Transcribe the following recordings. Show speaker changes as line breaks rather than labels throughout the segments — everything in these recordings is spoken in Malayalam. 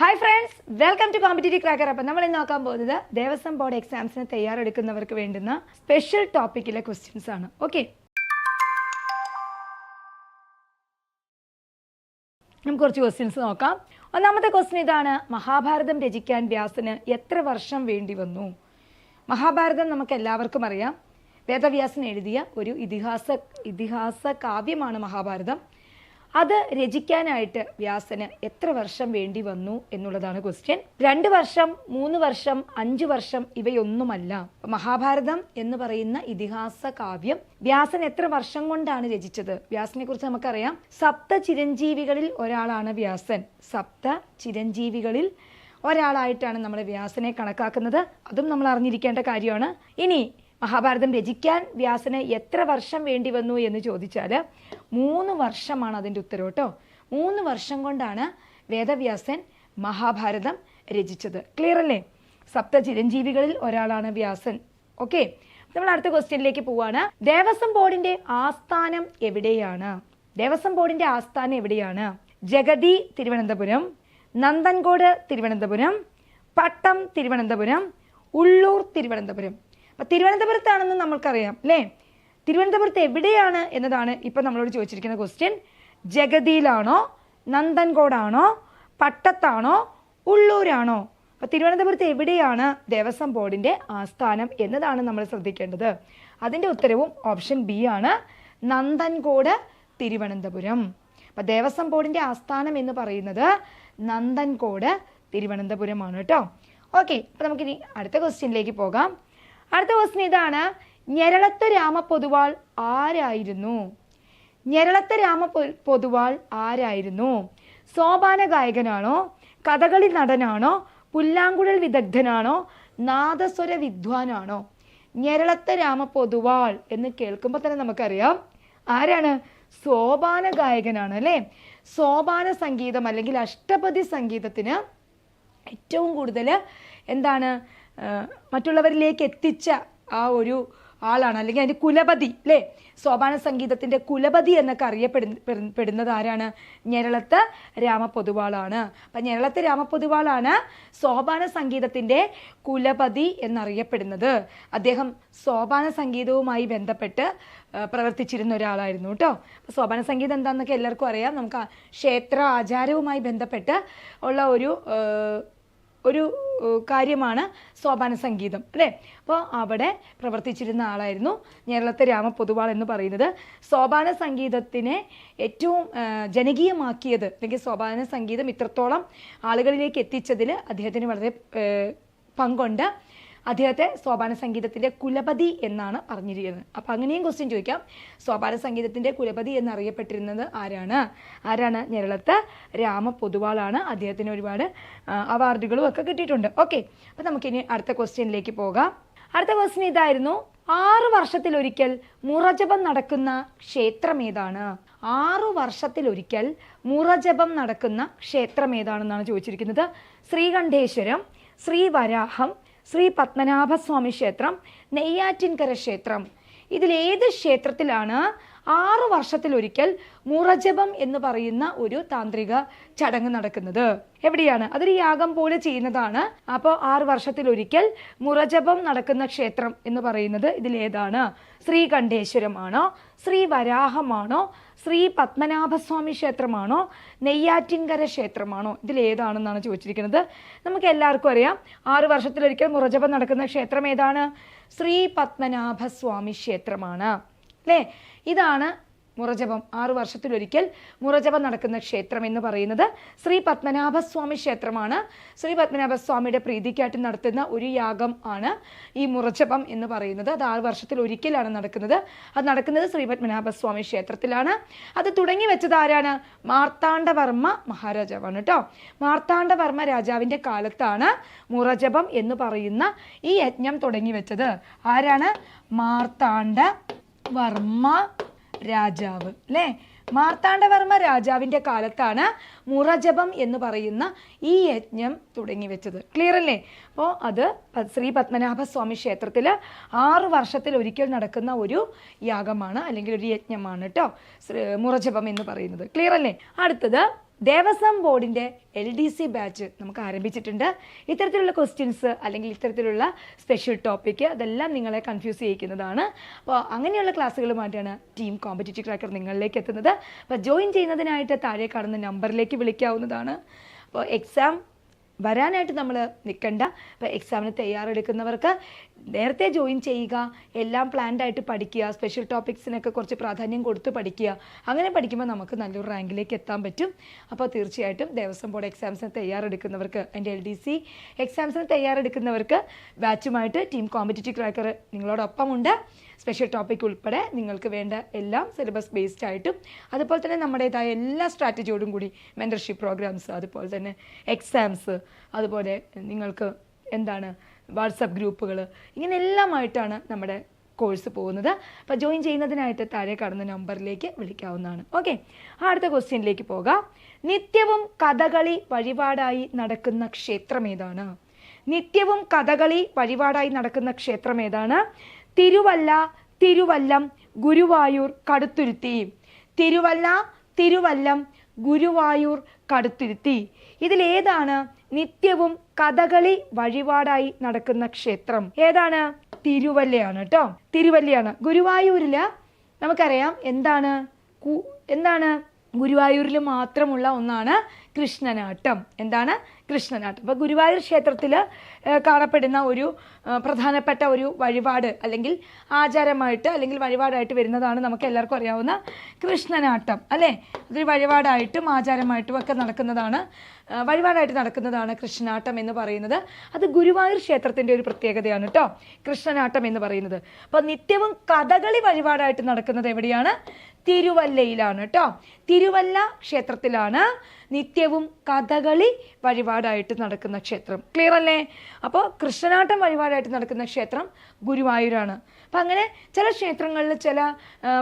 Hi friends, welcome to competitive cracker. അപ്പം നമ്മൾ ഇന്ന് നോക്കാൻ പോകുന്നത് ദേവസ്വം ബോർഡ് എക്സാംസിന് തയ്യാറെടുക്കുന്നവർക്ക് വേണ്ടുന്ന സ്പെഷ്യൽ ടോപ്പിക്കിലെ ക്വസ്റ്റ്യൻസ് ആണ്. ഓക്കെ, നമുക്ക് കുറച്ച് ക്വസ്റ്റ്യൻസ് നോക്കാം. ഒന്നാമത്തെ ക്വസ്റ്റ്യൻ ഇതാണ്: മഹാഭാരതം രചിക്കാൻ വ്യാസന് എത്ര വർഷം വേണ്ടി വന്നു? മഹാഭാരതം നമുക്ക് എല്ലാവർക്കും അറിയാം. വേദവ്യാസൻ എഴുതിയ ഒരു ഇതിഹാസ കാവ്യമാണ് മഹാഭാരതം. അത് രചിക്കാനായിട്ട് വ്യാസന് എത്ര വർഷം വേണ്ടി വന്നു എന്നുള്ളതാണ് ക്വസ്റ്റ്യൻ. 2 വർഷം, 3 വർഷം, 5 വർഷം ഇവയൊന്നുമല്ല. മഹാഭാരതം എന്ന് പറയുന്ന ഇതിഹാസ കാവ്യം വ്യാസൻ എത്ര വർഷം കൊണ്ടാണ് രചിച്ചത്? വ്യാസനെ കുറിച്ച് നമുക്കറിയാം. സപ്ത ചിരഞ്ജീവികളിൽ ഒരാളാണ് വ്യാസൻ. സപ്ത ചിരഞ്ജീവികളിൽ ഒരാളായിട്ടാണ് നമ്മൾ വ്യാസനെ കണക്കാക്കുന്നത്. അതും നമ്മൾ അറിഞ്ഞിരിക്കേണ്ട കാര്യമാണ്. ഇനി മഹാഭാരതം രചിക്കാൻ വ്യാസന് എത്ര വർഷം വേണ്ടി വന്നു എന്ന് ചോദിച്ചാൽ 3 വർഷമാണ് അതിൻ്റെ ഉത്തരവ് കേട്ടോ. 3 വർഷം കൊണ്ടാണ് വേദവ്യാസൻ മഹാഭാരതം രചിച്ചത്. ക്ലിയർ അല്ലേ? സപ്ത ചിരഞ്ജീവികളിൽ ഒരാളാണ് വ്യാസൻ. ഓക്കെ, നമ്മൾ അടുത്ത ക്വസ്റ്റ്യനിലേക്ക് പോവാണ്. ദേവസ്വം ബോർഡിന്റെ ആസ്ഥാനം എവിടെയാണ്? ദേവസ്വം ബോർഡിന്റെ ആസ്ഥാനം എവിടെയാണ്? ജഗതി തിരുവനന്തപുരം, നന്ദൻകോട് തിരുവനന്തപുരം, പട്ടം തിരുവനന്തപുരം, ഉള്ളൂർ തിരുവനന്തപുരം. അപ്പം തിരുവനന്തപുരത്താണെന്ന് നമ്മൾക്കറിയാം അല്ലേ? തിരുവനന്തപുരത്ത് എവിടെയാണ് എന്നതാണ് ഇപ്പം നമ്മളോട് ചോദിച്ചിരിക്കുന്ന ക്വസ്റ്റ്യൻ. ജഗതിയിലാണോ, നന്ദൻകോടാണോ, പട്ടത്താണോ, ഉള്ളൂരാണോ? അപ്പം തിരുവനന്തപുരത്ത് എവിടെയാണ് ദേവസ്വം ബോർഡിൻ്റെ ആസ്ഥാനം എന്നതാണ് നമ്മൾ ശ്രദ്ധിക്കേണ്ടത്. അതിൻ്റെ ഉത്തരവും ഓപ്ഷൻ ബി ആണ്, നന്ദൻകോട് തിരുവനന്തപുരം. അപ്പം ദേവസ്വം ബോർഡിൻ്റെ ആസ്ഥാനം എന്ന് പറയുന്നത് നന്ദൻകോട് തിരുവനന്തപുരമാണ് കേട്ടോ. ഓക്കെ, അപ്പം നമുക്കിനി അടുത്ത ക്വസ്റ്റ്യനിലേക്ക് പോകാം. അടുത്ത ക്വസ്റ്റ്യൻ ഇതാണ്: ഞെരളത്ത് രാമപൊതുവാൾ ആരായിരുന്നു? ഞെരളത്ത് രാമപൊതുവാൾ ആരായിരുന്നു? സോപാന ഗായകനാണോ, കഥകളി നടനാണോ, പുല്ലാങ്കുഴൽ വിദഗ്ധനാണോ, നാദസ്വര വിദ്വാനാണോ? ഞെരളത്ത് രാമപൊതുവാൾ എന്ന് കേൾക്കുമ്പോൾ തന്നെ നമുക്കറിയാം ആരാണ്? സോപാന ഗായകനാണ് അല്ലേ? സോപാന സംഗീതം അല്ലെങ്കിൽ അഷ്ടപതി സംഗീതത്തിന് ഏറ്റവും കൂടുതൽ എന്താണ് മറ്റുള്ളവരിലേക്ക് എത്തിച്ച ആ ഒരു ആളാണ്, അല്ലെങ്കിൽ അതിൻ്റെ കുലപതി അല്ലേ? സോപാന സംഗീതത്തിൻ്റെ കുലപതി എന്നൊക്കെ അറിയപ്പെടുന്നത് ആരാണ്? ഞെരളത്ത് രാമപൊതുവാളാണ്. അപ്പം ഞെരളത്ത് രാമപൊതുവാളാണ് സോപാന സംഗീതത്തിൻ്റെ കുലപതി എന്നറിയപ്പെടുന്നത്. അദ്ദേഹം സോപാന സംഗീതവുമായി ബന്ധപ്പെട്ട് പ്രവർത്തിച്ചിരുന്ന ഒരാളായിരുന്നു കേട്ടോ. അപ്പോൾ സോപാന സംഗീതം എന്താണെന്നൊക്കെ എല്ലാവർക്കും അറിയാം. നമുക്ക് ക്ഷേത്ര ആചാരവുമായി ബന്ധപ്പെട്ട് ഉള്ള ഒരു കാര്യമാണ് സോപാന സംഗീതം അല്ലേ? അപ്പോൾ അവിടെ പ്രവർത്തിച്ചിരുന്ന ആളായിരുന്നു ഞെരളത്ത് രാമപൊതുവാൾ എന്ന് പറയുന്നത്. സോപാന സംഗീതത്തിനെ ഏറ്റവും ജനകീയമാക്കിയത്, അല്ലെങ്കിൽ സോപാന സംഗീതം ഇത്രത്തോളം ആളുകളിലേക്ക് എത്തിച്ചതിൽ അദ്ദേഹത്തിന് വളരെ പങ്കുണ്ട്. അദ്ദേഹത്തെ സോപാന സംഗീതത്തിൻ്റെ കുലപതി എന്നാണ് അറിഞ്ഞിരിക്കുന്നത്. അപ്പം അങ്ങനെയും ക്വസ്റ്റ്യൻ ചോദിക്കാം. സോപാന സംഗീതത്തിൻ്റെ കുലപതി എന്നറിയപ്പെട്ടിരുന്നത് ആരാണ്? ഞെരളത്ത് രാമപൊതുവാളാണ്. അദ്ദേഹത്തിന് ഒരുപാട് അവാർഡുകളും ഒക്കെ കിട്ടിയിട്ടുണ്ട്. ഓക്കെ, അപ്പം നമുക്കിനി അടുത്ത ക്വസ്റ്റ്യനിലേക്ക് പോകാം. അടുത്ത ക്വസ്റ്റ്യൻ ഇതായിരുന്നു: 6 വർഷത്തിലൊരിക്കൽ മുറജപം നടക്കുന്ന ക്ഷേത്രം ഏതാണ്? 6 വർഷത്തിലൊരിക്കൽ മുറജപം നടക്കുന്ന ക്ഷേത്രം ഏതാണെന്നാണ് ചോദിച്ചിരിക്കുന്നത്. ശ്രീകണ്ഠേശ്വരം, ശ്രീവരാഹം, ശ്രീ പത്മനാഭസ്വാമി ക്ഷേത്രം, നെയ്യാറ്റിൻകര ക്ഷേത്രം. ഇതിലേത് ക്ഷേത്രത്തിലാണ് 6 വർഷത്തിലൊരിക്കൽ മുറജപം എന്ന് പറയുന്ന ഒരു താന്ത്രിക ചടങ്ങ് നടക്കുന്നത്? എവിടെയാണ്? അതൊരു യാഗം പോലെ ചെയ്യുന്നതാണ്. അപ്പോൾ 6 വർഷത്തിലൊരിക്കൽ മുറജപം നടക്കുന്ന ക്ഷേത്രം എന്ന് പറയുന്നത് ഇതിലേതാണ്? ശ്രീകണ്ഠേശ്വരമാണോ, ശ്രീവരാഹമാണോ, ശ്രീ പത്മനാഭസ്വാമി ക്ഷേത്രമാണോ, നെയ്യാറ്റിൻകര ക്ഷേത്രമാണോ? ഇതിലേതാണെന്നാണ് ചോദിച്ചിരിക്കുന്നത്. നമുക്ക് എല്ലാവർക്കും അറിയാം 6 വർഷത്തിലൊരിക്കൽ മുറജപം നടക്കുന്ന ക്ഷേത്രം ഏതാണ്? ശ്രീ പത്മനാഭസ്വാമി ക്ഷേത്രമാണ് അല്ലേ? ഇതാണ് മുറജപം. 6 വർഷത്തിലൊരിക്കൽ മുറജപം നടക്കുന്ന ക്ഷേത്രം എന്ന് പറയുന്നത് ശ്രീ പത്മനാഭസ്വാമി ക്ഷേത്രമാണ്. ശ്രീ പത്മനാഭസ്വാമിയുടെ പ്രീതിക്കായിട്ട് നടത്തുന്ന ഒരു യാഗം ആണ് ഈ മുറജപം എന്ന് പറയുന്നത്. അത് 6 വർഷത്തിലൊരിക്കലാണ് നടക്കുന്നത്. അത് നടക്കുന്നത് ശ്രീ പത്മനാഭസ്വാമി ക്ഷേത്രത്തിലാണ്. അത് തുടങ്ങി വെച്ചത് ആരാണ്? മാർത്താണ്ഡവർമ്മ മഹാരാജാവാണ് കേട്ടോ. മാർത്താണ്ഡവർമ്മ രാജാവിൻ്റെ കാലത്താണ് മുറജപം എന്ന് പറയുന്ന ഈ യജ്ഞം തുടങ്ങി വെച്ചത്. ആരാണ്? മാർത്താണ്ഡവർമ്മ രാജാവ് അല്ലേ? മാർത്താണ്ഡവർമ്മ രാജാവിൻ്റെ കാലത്താണ് മുറജപം എന്ന് പറയുന്ന ഈ യജ്ഞം തുടങ്ങി വെച്ചത്. ക്ലിയർ അല്ലേ? അപ്പോൾ അത് ശ്രീ പത്മനാഭസ്വാമി ക്ഷേത്രത്തിൽ 6 വർഷത്തിലൊരിക്കൽ നടക്കുന്ന ഒരു യാഗമാണ്, അല്ലെങ്കിൽ ഒരു യജ്ഞമാണ് കേട്ടോ മുറജപം എന്ന് പറയുന്നത്. ക്ലിയർ അല്ലേ? അടുത്തത് ദേവസ്വം ബോർഡിൻ്റെ LDC ബാച്ച് നമുക്ക് ആരംഭിച്ചിട്ടുണ്ട്. ഇത്തരത്തിലുള്ള ക്വസ്റ്റ്യൻസ് അല്ലെങ്കിൽ ഇത്തരത്തിലുള്ള സ്പെഷ്യൽ ടോപ്പിക്ക് അതെല്ലാം നിങ്ങളെ കൺഫ്യൂസ് ചെയ്യിക്കുന്നതാണ്. അപ്പോൾ അങ്ങനെയുള്ള ക്ലാസ്സുകളുമായിട്ടാണ് ടീം കോമ്പറ്റിറ്റീവ് ക്രാക്കർ നിങ്ങളിലേക്ക് എത്തുന്നത്. അപ്പോൾ ജോയിൻ ചെയ്യുന്നതിനായിട്ട് താഴെ കാണുന്ന നമ്പറിലേക്ക് വിളിക്കാവുന്നതാണ്. അപ്പോൾ എക്സാം വരാനായിട്ട് നമ്മൾ നിൽക്കണ്ട. അപ്പോൾ എക്സാമിന് തയ്യാറെടുക്കുന്നവർക്ക് നേരത്തെ ജോയിൻ ചെയ്യുക, എല്ലാം പ്ലാൻഡ് ആയിട്ട് പഠിക്കുക, സ്പെഷ്യൽ ടോപ്പിക്സിനൊക്കെ കുറച്ച് പ്രാധാന്യം കൊടുത്ത് പഠിക്കുക. അങ്ങനെ പഠിക്കുമ്പോൾ നമുക്ക് നല്ലൊരു റാങ്കിലേക്ക് എത്താൻ പറ്റും. അപ്പോൾ തീർച്ചയായിട്ടും ദേവസ്വം ബോർഡ് എക്സാംസിന് തയ്യാറെടുക്കുന്നവർക്ക്, അതിൻ്റെ LDC എക്സാംസിന് തയ്യാറെടുക്കുന്നവർക്ക് ബാച്ചുമായിട്ട് ടീം കോമ്പറ്റിറ്റീവ് ക്രാക്കർ നിങ്ങളോടൊപ്പമുണ്ട്. സ്പെഷ്യൽ ടോപ്പിക് ഉൾപ്പെടെ നിങ്ങൾക്ക് വേണ്ട എല്ലാം സിലബസ് ബേസ്ഡ് ആയിട്ടും അതുപോലെ തന്നെ നമ്മുടേതായ എല്ലാ സ്ട്രാറ്റജിയോടും കൂടി മെൻറ്റർഷിപ്പ് പ്രോഗ്രാംസ്, അതുപോലെ തന്നെ എക്സാംസ്, അതുപോലെ നിങ്ങൾക്ക് എന്താണ് വാട്സപ്പ് ഗ്രൂപ്പുകൾ, ഇങ്ങനെ എല്ലാമായിട്ടാണ് നമ്മുടെ കോഴ്സ് പോകുന്നത്. അപ്പോൾ ജോയിൻ ചെയ്യുന്നതിനായിട്ട് താഴെ കാണുന്ന നമ്പറിലേക്ക് വിളിക്കാവുന്നതാണ്. ഓക്കെ, അടുത്ത ക്വസ്റ്റ്യനിലേക്ക് പോകാം. നിത്യവും കഥകളി വഴിപാടായി നടക്കുന്ന ക്ഷേത്രം ഏതാണ്? നിത്യവും കഥകളി വഴിപാടായി നടക്കുന്ന ക്ഷേത്രം ഏതാണ്? തിരുവല്ല, തിരുവല്ലം, ഗുരുവായൂർ, കടുത്തുരുത്തി. തിരുവല്ല, തിരുവല്ലം, ഗുരുവായൂർ, കടുത്തുരുത്തി. ഇതിലേതാണ് നിത്യവും കഥകളി വഴിപാടായി നടക്കുന്ന ക്ഷേത്രം? ഏതാണ്? തിരുവല്ലയാണ് കേട്ടോ, തിരുവല്ലയാണ്. ഗുരുവായൂരില് നമുക്കറിയാം എന്താണ് ഗുരുവായൂരിൽ മാത്രമുള്ള ഒന്നാണ് കൃഷ്ണനാട്ടം. എന്താണ്? കൃഷ്ണനാട്ടം. അപ്പോൾ ഗുരുവായൂർ ക്ഷേത്രത്തിൽ കാണപ്പെടുന്ന ഒരു പ്രധാനപ്പെട്ട ഒരു വഴിപാട് അല്ലെങ്കിൽ ആചാരമായിട്ട് അല്ലെങ്കിൽ വഴിപാടായിട്ട് വരുന്നതാണ് നമുക്ക് എല്ലാവർക്കും അറിയാവുന്ന കൃഷ്ണനാട്ടം അല്ലേ? അതൊരു വഴിപാടായിട്ടും ആചാരമായിട്ടും ഒക്കെ നടക്കുന്നതാണ്, വഴിപാടായിട്ട് നടക്കുന്നതാണ് കൃഷ്ണനാട്ടം എന്ന് പറയുന്നത്. അത് ഗുരുവായൂർ ക്ഷേത്രത്തിൻ്റെ ഒരു പ്രത്യേകതയാണ് കേട്ടോ, കൃഷ്ണനാട്ടം എന്ന് പറയുന്നത്. അപ്പോൾ നിത്യവും കഥകളി വഴിപാടായിട്ട് നടക്കുന്നത് എവിടെയാണ്? തിരുവല്ലയിലാണ് കേട്ടോ. തിരുവല്ല ക്ഷേത്രത്തിലാണ് നിത്യവും കഥകളി വഴിപാടായിട്ട് നടക്കുന്ന ക്ഷേത്രം. ക്ലിയർ അല്ലേ? അപ്പോൾ കൃഷ്ണനാട്ടം വഴിപാടായിട്ട് നടക്കുന്ന ക്ഷേത്രം ഗുരുവായൂരാണ്. അപ്പം അങ്ങനെ ചില ക്ഷേത്രങ്ങളിൽ ചില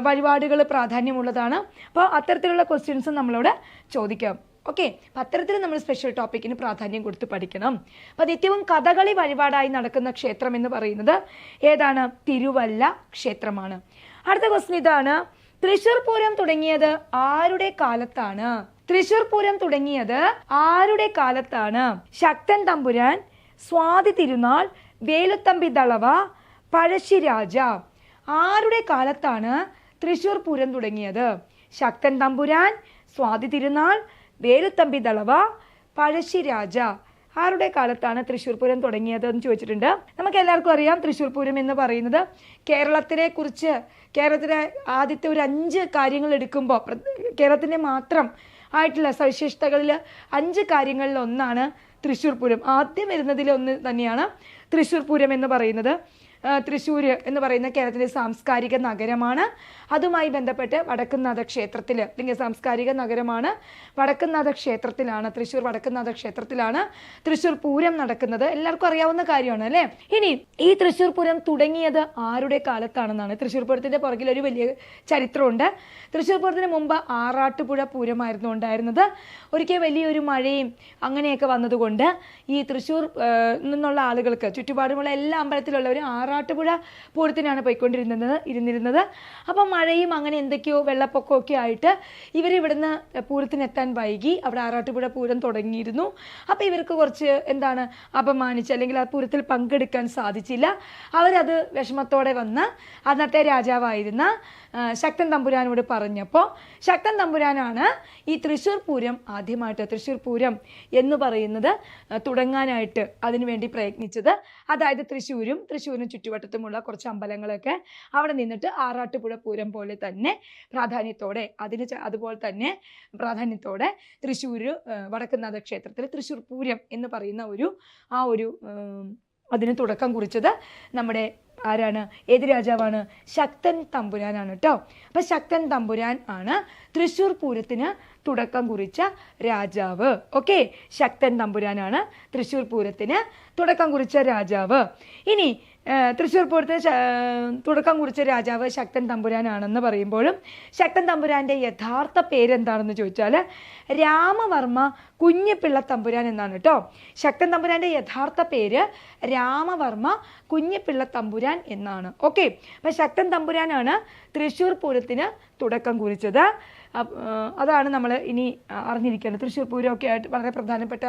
വഴിപാടുകൾ പ്രാധാന്യമുള്ളതാണ്. അപ്പോൾ അത്തരത്തിലുള്ള ക്വസ്റ്റ്യൻസ് നമ്മളോട് ചോദിക്കാം. ഓക്കെ, അപ്പം അത്തരത്തിൽ നമ്മൾ സ്പെഷ്യൽ ടോപ്പിക്കിന് പ്രാധാന്യം കൊടുത്ത് പഠിക്കണം. അപ്പം നിത്യവും കഥകളി വഴിപാടായി നടക്കുന്ന ക്ഷേത്രം എന്ന് പറയുന്നത് ഏതാണ്? തിരുവല്ല ക്ഷേത്രമാണ്. അടുത്ത ക്വസ്റ്റ്യൻ ഇതാണ്. തൃശ്ശൂർ പൂരം തുടങ്ങിയത് ആരുടെ കാലത്താണ്? തൃശ്ശൂർ പൂരം തുടങ്ങിയത് ആരുടെ കാലത്താണ്? ശക്തൻ തമ്പുരാൻ, സ്വാതി തിരുനാൾ, വേലുത്തമ്പി ദളവ, പഴശ്ശിരാജ. ആരുടെ കാലത്താണ് തൃശ്ശൂർ പൂരം തുടങ്ങിയത്? ശക്തൻ തമ്പുരാൻ, സ്വാതി തിരുനാൾ, വേലുത്തമ്പി ദളവ, പഴശ്ശിരാജ. ആരുടെ കാലത്താണ് തൃശ്ശൂർ പൂരം തുടങ്ങിയത് എന്ന് ചോദിച്ചിട്ടുണ്ട്. നമുക്ക് എല്ലാവർക്കും അറിയാം തൃശ്ശൂർ പൂരം എന്ന് പറയുന്നത് കേരളത്തിലെ ആദ്യത്തെ ഒരു 5 കാര്യങ്ങൾ എടുക്കുമ്പോൾ കേരളത്തിൻ്റെ മാത്രം ആയിട്ടുള്ള സവിശേഷതകളിൽ 5 കാര്യങ്ങളിൽ ഒന്നാണ് തൃശ്ശൂർ പൂരം. ആദ്യം വരുന്നതിൽ ഒന്ന് തന്നെയാണ് തൃശ്ശൂർ പൂരം എന്ന് പറയുന്നത്. തൃശ്ശൂർ എന്ന് പറയുന്ന കേരളത്തിലെ സാംസ്കാരിക നഗരമാണ്. അതുമായി ബന്ധപ്പെട്ട് വടക്കുംനാഥ ക്ഷേത്രത്തിൽ അല്ലെങ്കിൽ സാംസ്കാരിക നഗരമാണ്. വടക്കുംനാഥ ക്ഷേത്രത്തിലാണ്, തൃശ്ശൂർ വടക്കുംനാഥ ക്ഷേത്രത്തിലാണ് തൃശ്ശൂർ പൂരം നടക്കുന്നത്. എല്ലാവർക്കും അറിയാവുന്ന കാര്യമാണ് അല്ലേ? ഇനി ഈ തൃശ്ശൂർ പൂരം തുടങ്ങിയത് ആരുടെ കാലത്താണെന്നാണ്. തൃശ്ശൂർ പൂരത്തിൻ്റെ പുറകിൽ ഒരു വലിയ ചരിത്രമുണ്ട്. തൃശ്ശൂർ പൂരത്തിന് മുമ്പ് ആറാട്ടുപുഴ പൂരമായിരുന്നു ഉണ്ടായിരുന്നത്. ഒരിക്കൽ വലിയൊരു മഴയും അങ്ങനെയൊക്കെ വന്നതുകൊണ്ട് ഈ തൃശ്ശൂർ നിന്നുള്ള ആളുകൾക്ക് ചുറ്റുപാടുമുള്ള എല്ലാ അമ്പലത്തിലുള്ളവരും ആറാട്ടുപുഴ പൂരത്തിനാണ് പോയിക്കൊണ്ടിരുന്നത്. അപ്പം മഴയും അങ്ങനെ എന്തൊക്കെയോ വെള്ളപ്പൊക്കമൊക്കെ ആയിട്ട് ഇവരിവിടുന്ന് പൂരത്തിനെത്താൻ വൈകി. അവിടെ ആറാട്ടുപുഴ പൂരം തുടങ്ങിയിരുന്നു. അപ്പോൾ ഇവർക്ക് കുറച്ച് അപമാനിച്ച് അല്ലെങ്കിൽ ആ പൂരത്തിൽ പങ്കെടുക്കാൻ സാധിച്ചില്ല. അവരത് വിഷമത്തോടെ വന്ന് അന്നത്തെ രാജാവായിരുന്ന ശക്തൻ തമ്പുരാനോട് പറഞ്ഞപ്പോൾ ശക്തൻ തമ്പുരാനാണ് ഈ തൃശ്ശൂർ പൂരം ആദ്യമായിട്ട് തൃശ്ശൂർ പൂരം എന്ന് പറയുന്നത് തുടങ്ങാനായിട്ട് അതിനുവേണ്ടി പ്രയത്നിച്ചത്. അതായത് തൃശ്ശൂരിനും ചുറ്റുവട്ടത്തുമുള്ള കുറച്ച് അമ്പലങ്ങളൊക്കെ അവിടെ നിന്നിട്ട് ആറാട്ടുപുഴ പൂരം പോലെ തന്നെ അതുപോലെ തന്നെ പ്രാധാന്യത്തോടെ തൃശ്ശൂർ വടക്കുംനാഥ ക്ഷേത്രത്തിൽ തൃശ്ശൂർ പൂരം എന്ന് പറയുന്ന അതിന് തുടക്കം കുറിച്ചത് നമ്മുടെ ആരാണ്? ഏത് രാജാവാണ്? ശക്തൻ തമ്പുരാനാണ് കേട്ടോ. അപ്പം ശക്തൻ തമ്പുരാൻ ആണ് തൃശ്ശൂർ പൂരത്തിന് തുടക്കം കുറിച്ച രാജാവ്. ഓക്കെ, ശക്തൻ തമ്പുരാനാണ് തൃശ്ശൂർ പൂരത്തിന് തുടക്കം കുറിച്ച രാജാവ്. ഇനി തൃശ്ശൂർ പൂരത്തിന് തുടക്കം കുറിച്ച രാജാവ് ശക്തൻ തമ്പുരാനാണെന്ന് പറയുമ്പോഴും ശക്തൻ തമ്പുരാൻ്റെ യഥാർത്ഥ പേരെന്താണെന്ന് ചോദിച്ചാൽ രാമവർമ്മ കുഞ്ഞിപ്പിള്ള തമ്പുരാൻ എന്നാണ് കേട്ടോ. ശക്തൻ തമ്പുരാൻ്റെ യഥാർത്ഥ പേര് രാമവർമ്മ കുഞ്ഞിപ്പിള്ള തമ്പുരാൻ എന്നാണ്. ഓക്കെ, അപ്പം ശക്തൻ തമ്പുരാനാണ് തൃശ്ശൂർ പൂരത്തിന് തുടക്കം കുറിച്ചത്. അതാണ് നമ്മൾ ഇനി അറിഞ്ഞിരിക്കേണ്ടത്. തൃശ്ശൂർ പൂരമൊക്കെ ആയിട്ട് വളരെ പ്രധാനപ്പെട്ട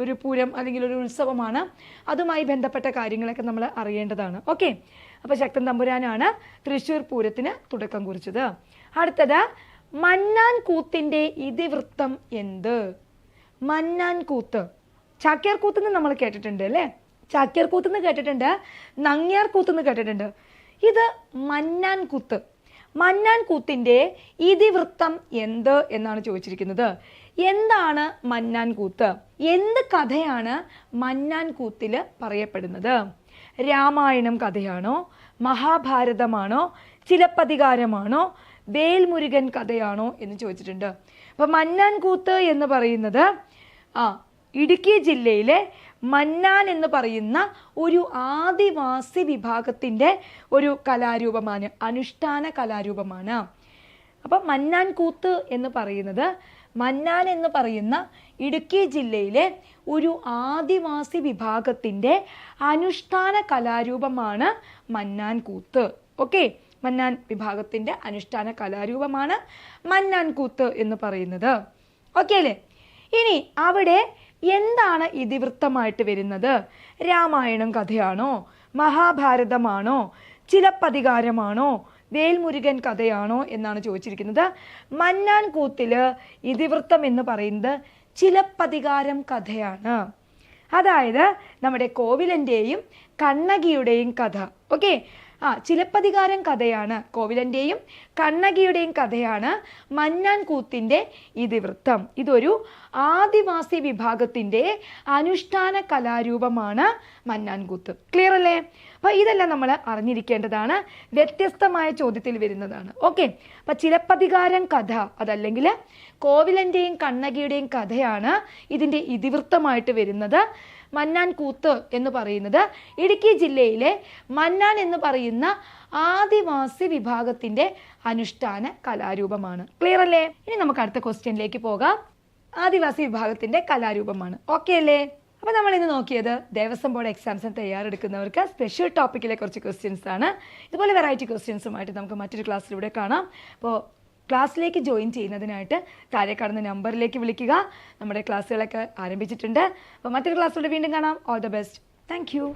ഒരു പൂരം അല്ലെങ്കിൽ ഒരു ഉത്സവമാണ്. അതുമായി ബന്ധപ്പെട്ട കാര്യങ്ങളൊക്കെ നമ്മൾ അറിയേണ്ടതാണ്. ഓക്കെ, അപ്പോൾ ശക്തൻ തമ്പുരാനാണ് തൃശ്ശൂർ പൂരത്തിന് തുടക്കം കുറിച്ചത്. അടുത്തത് മന്നാൻ കൂത്തിൻ്റെ ഇതിവൃത്തം എന്ത്? മന്നാൻ കൂത്ത്, ചാക്യാർ കൂത്തെന്ന് നമ്മൾ കേട്ടിട്ടുണ്ട് അല്ലേ? ചാക്യാർ കൂത്തെന്ന് കേട്ടിട്ടുണ്ട്, നങ്ങ്യാർ കൂത്തെന്ന് കേട്ടിട്ടുണ്ട്. ഇത് മന്നാൻ കൂത്ത്. മന്നാൻ കൂത്തിൻ്റെ ഇതിവൃത്തം എന്ത് എന്നാണ് ചോദിച്ചിരിക്കുന്നത്. എന്താണ് മന്നാൻ കൂത്ത്? എന്ത് കഥയാണ് മന്നാൻ കൂത്തിൽ പറയപ്പെടുന്നത്? രാമായണം കഥയാണോ, മഹാഭാരതമാണോ, ചിലപ്പതികാരമാണോ, വേൽമുരുകൻ കഥയാണോ എന്ന് ചോദിച്ചിട്ടുണ്ട്. അപ്പം മന്നാൻ കൂത്ത് എന്ന് പറയുന്നത് ഇടുക്കി ജില്ലയിലെ മന്നാൻ എന്ന് പറയുന്ന ഒരു ആദിവാസി വിഭാഗത്തിൻ്റെ ഒരു കലാരൂപമാണ്, അനുഷ്ഠാന കലാരൂപമാണ്. അപ്പം മന്നാൻ കൂത്ത് എന്ന് പറയുന്നത് മന്നാൻ എന്ന് പറയുന്ന ഇടുക്കി ജില്ലയിലെ ഒരു ആദിവാസി വിഭാഗത്തിൻ്റെ അനുഷ്ഠാന കലാരൂപമാണ് മന്നാൻ കൂത്ത്. ഓക്കെ, മന്നാൻ വിഭാഗത്തിൻ്റെ അനുഷ്ഠാന കലാരൂപമാണ് മന്നാൻ കൂത്ത് എന്ന് പറയുന്നത്. ഓക്കെ അല്ലേ? ഇനി അവിടെ എന്താണ് ഇതിവൃത്തമായിട്ട് വരുന്നത്? രാമായണം കഥയാണോ, മഹാഭാരതമാണോ, ചിലപ്പതികാരമാണോ, വേൽമുരുകൻ കഥയാണോ എന്നാണ് ചോദിച്ചിരിക്കുന്നത്. മന്നാൻ കൂത്തിൽ ഇതിവൃത്തം എന്ന് പറയുന്നത് ചിലപ്പതികാരം കഥയാണ്. അതായത് നമ്മുടെ കോവിലൻ്റെയും കണ്ണകിയുടെയും കഥ. ഓക്കെ, ചിലപ്പതികാരം കഥയാണ്, കോവിലൻ്റെയും കണ്ണകിയുടെയും കഥയാണ് മന്നാൻ കൂത്തിൻ്റെ ഇതിവൃത്തം. ഇതൊരു ആദിവാസി വിഭാഗത്തിൻ്റെ അനുഷ്ഠാന കലാരൂപമാണ് മന്നാൻ കൂത്ത്. ക്ലിയർ അല്ലേ? അപ്പോൾ ഇതെല്ലാം നമ്മൾ അറിഞ്ഞിരിക്കേണ്ടതാണ്, വ്യത്യസ്തമായ ചോദ്യത്തിൽ വരുന്നതാണ്. ഓക്കെ, അപ്പം ചിലപ്പതികാരം കഥ അതല്ലെങ്കിൽ കോവിലൻ്റെയും കണ്ണകിയുടെയും കഥയാണ് ഇതിൻ്റെ ഇതിവൃത്തമായിട്ട് വരുന്നത്. മന്നാൻ കൂത്ത് എന്ന് പറയുന്നത് ഇടുക്കി ജില്ലയിലെ മന്നാൻ എന്ന് പറയുന്ന ആദിവാസി വിഭാഗത്തിൻ്റെ അനുഷ്ഠാന കലാരൂപമാണ്. ക്ലിയർ അല്ലേ? ഇനി നമുക്ക് അടുത്ത ക്വസ്റ്റ്യനിലേക്ക് പോകാം. ആദിവാസി വിഭാഗത്തിൻ്റെ കലാരൂപമാണ്. ഓക്കെ അല്ലേ? അപ്പോൾ നമ്മൾ ഇന്ന് നോക്കിയത് ദേവസ്വം ബോർഡ് എക്സാംസിന് തയ്യാറെടുക്കുന്നവർക്ക് സ്പെഷ്യൽ ടോപ്പിക്കിലെ കുറച്ച് ക്വസ്റ്റ്യൻസ് ആണ്. ഇതുപോലെ വെറൈറ്റി ക്വസ്റ്റ്യൻസുമായിട്ട് നമുക്ക് മറ്റൊരു ക്ലാസ്സിലൂടെ കാണാം. അപ്പോൾ ക്ലാസ്സിലേക്ക് ജോയിൻ ചെയ്യുന്നതിനായിട്ട് താഴെ കാണുന്ന നമ്പറിലേക്ക് വിളിക്കുക. നമ്മുടെ ക്ലാസ്സുകളൊക്കെ ആരംഭിച്ചിട്ടുണ്ട്. അപ്പോൾ മറ്റൊരു ക്ലാസ്സിലൂടെ വീണ്ടും കാണാം. All the best. Thank you.